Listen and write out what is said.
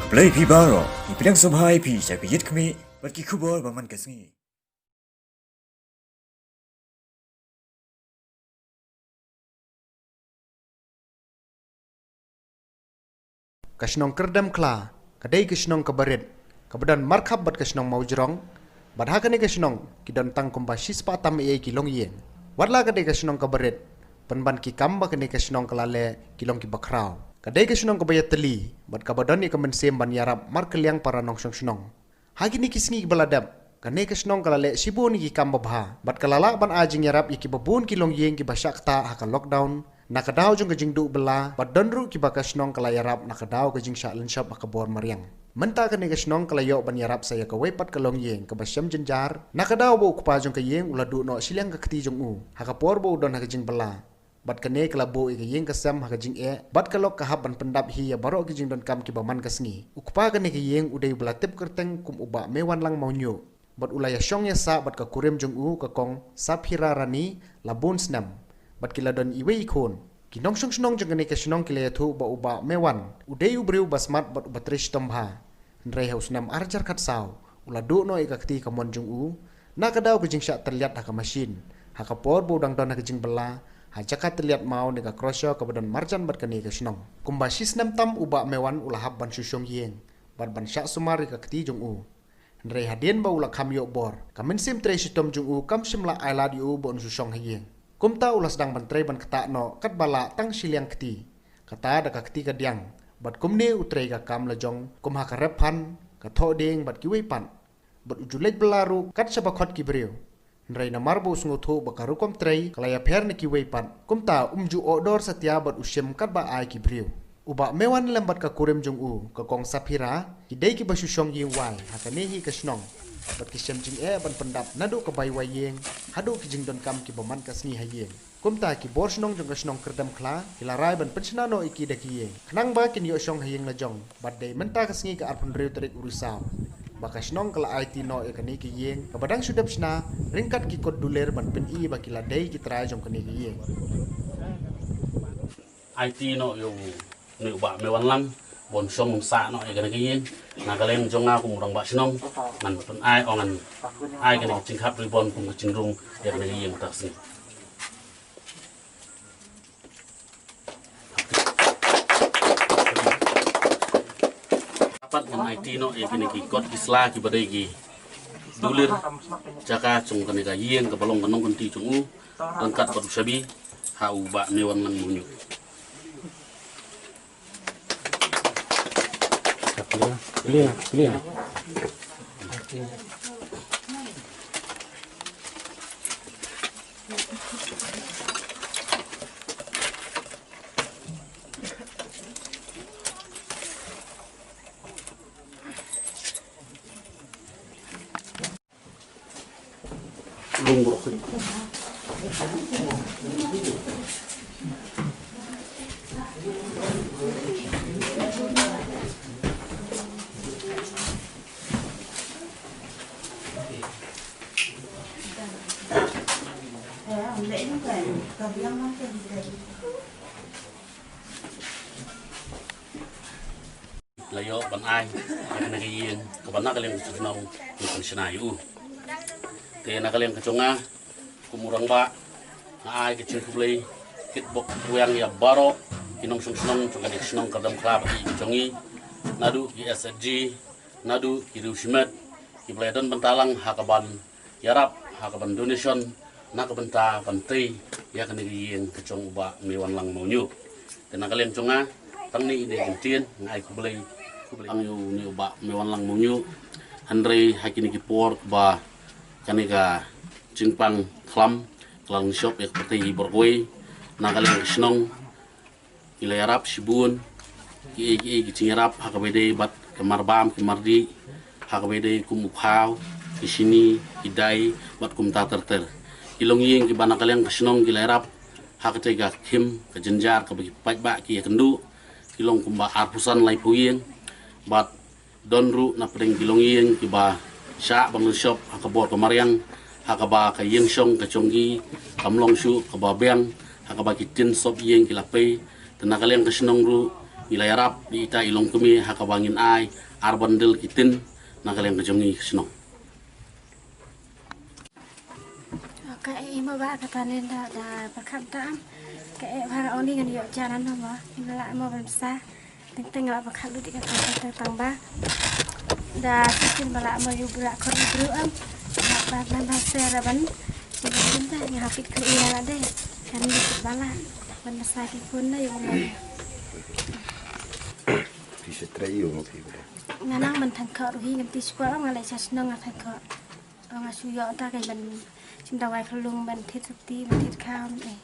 Play Pibaro, Ipidang Subhai Pi, Shapiyit Kmi, but Kikubor Baman Kasni. Shnong Kyrdem Khla, kadai Shnong kabaret, kabadan markab bat Shnong Mawñuih, bad hakane Shnong kidan tang kumbasis patam e kilong yen. Wadla kadai Shnong kabaret, penban ki kamba kane Shnong kalale kilong ki bakrau. Kadai Shnong kabayat teli, bad kabadan ni kamensem ban yarap markeliang para nong Shnong. Hagini kisngi baladap, kane Shnong kalale sibun ki kamba bha, bad kalala ban ajing yarap iki babun kilong yen ki basyakta haka lockdown. Nakadaw jong kajing du bela, bad donru ki baka Shnong kalayarap nakadaw kajing syaklan syap akabor mariang. Menta kani Shnong kalayo ban yarap saya ka wepat kalong yeng ka basyam jenjar, nakadaw bo kupa jong kayeng uladu no silang ka kti jong u, hakapor bo don hakajing bela. Bad kane kalabo i kayeng kasam hakajing bad kalok kahap ban pendap hi ya baro kajing don kam ki baman kasngi. Ukupa kani kayeng uday bela tip kerteng kum uba Mewanlang Mawñuih. Bad ulaya syong ya sa bad ka kurim jong u ka kong saphira rani labun snam. Bat kila don iwe ikon kinong Shnong jeng kene Shnong kila yathu ba uba mewan udeu breu basmat bat ubatrish tombha nrei haus nam arjar khat saw uladu no ikakti kamon jung u nakadaw kajing sya terlihat haka masin haka por bo dang don kajing bela hajaka terlihat mau nega krosyo kabadan marjan bat kene Shnong kumbasis nam tam uba mewan ulahab ban susyong yeng bat ban sya sumari kakti jung u nrei hadien ba ulak hamyo bor kamen sim tre sitom jung u kam simla aila di u bon susyong hayeng. Kumta ulas dang bantrei ban kata no kat bala tang siliang kti kata da kakti kadyang bat kumne utrei ka kam lajong kum haka rephan ka thodeng bat kiwei pan bat ujulej belaru kat sabakot ki breu nrei na marbo snguthu bakaru kom trei kalaya pher ni kiwei pan kumta umju odor satya bat usyem kat ba ai ki breu uba mewan lembat ka kurim jong u ka kong saphira kidai ki basusyong yeng wai hakanehi Shnong bat kisem jing ban pendap nadu ka bai wayeng hadu ki jing don kam ki baman kasni hayeng kumta ki bor Shnong jong Shnong Kyrdem Khla ilarai ban penchna no iki da ki khnang ba kin yo syong hayeng lajong bat dei menta kasni ka arpun reu terik urusaw baka Shnong kala Aiti no ekani ki yeng kabadang sudap sna ringkat ki kod duler ban pen i ba kila dei ki trai jong kani ki yeng Aiti no yo ni ba Mewanlang bon syong sa no e kana kiyen nakalem jonga kum rang ba Shnong ngan pen ai ongan ai kana ching khap ribon kum ching rung e kana kiyen tak sing apat ngan Aiti no e kana ki kot isla ki badai ki dulir jaka chung kana kiyen ka balong kanong kanti chung u angkat padu sabi ha u ba Mewanlang Mawñuih. Clear. Layo ban ai kana kiyen ka ban nakalem Shnong ni pensna yu te nakalem kachonga kumurang ba ai ke chingkulei kitbok yang ya baro kinong Shnong chung ka Shnong Kyrdem Khla ba ki chongi nadu ki SG nadu ki rusmet ki bledon bentalang hakaban yarap hakaban donation nakabenta bantei ya kana kiyen kachong ba Mewanlang Mawñuih te nakalem chonga tangni ide gentien ngai kublei ang yu ba Mewanlang Mawñuih handrei hakini ki por ba kanika jingpang klam klang shop ek pati borgoi nakaleng Shnong ilayarap sibun ki jingarap hakabede bat kemarbam kemardi hakabede kumuphaw kisini idai bat kumta terter ilong yeng ki banakaleng Shnong ilayarap hakatega kim ka jenjar ka bagi ba ki kendu kilong kumba arpusan lai puyeng bat donru na pring kilong yeng ki ba sya bang shop hakabor kamariang hakaba ka yeng syong ka chonggi kamlong shu ka ba beng hakaba ki tin sop yeng ki lapai tenakaleng Shnong ru nilai Arab di ita ilong kami hakabangin ai arbandel kitin nakaleng kejongi Shnong. Kayak ima ba katanin da berkat tam kayak para oni kan yuk jalan nama inilah mau berbesar tengah berkat lu di kata tambah da sistem balak mau yuk berak kau beru bahasa Araban jadi kita yang hafid ke iya ada kan itu balak berbesar pun dah yuk bisa terayu ngopi boleh. nganang mentangkau ruhi nanti sekolah ngalai Shnong ngangkau ngasuyo tak kayak ben chúng ta quay khăn lung bên thiết thực ti bên thiết khao này